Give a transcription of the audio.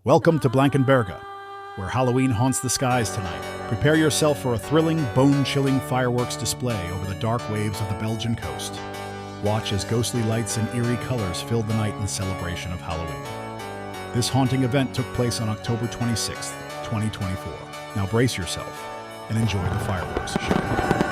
Welcome to Blankenberge, where Halloween haunts the skies tonight. Prepare yourself for a thrilling, bone-chilling fireworks display over the dark waves of the Belgian coast. Watch as ghostly lights and eerie colors fill the night in celebration of Halloween. This haunting event took place on October 26, 2024. Now brace yourself and enjoy the fireworks show.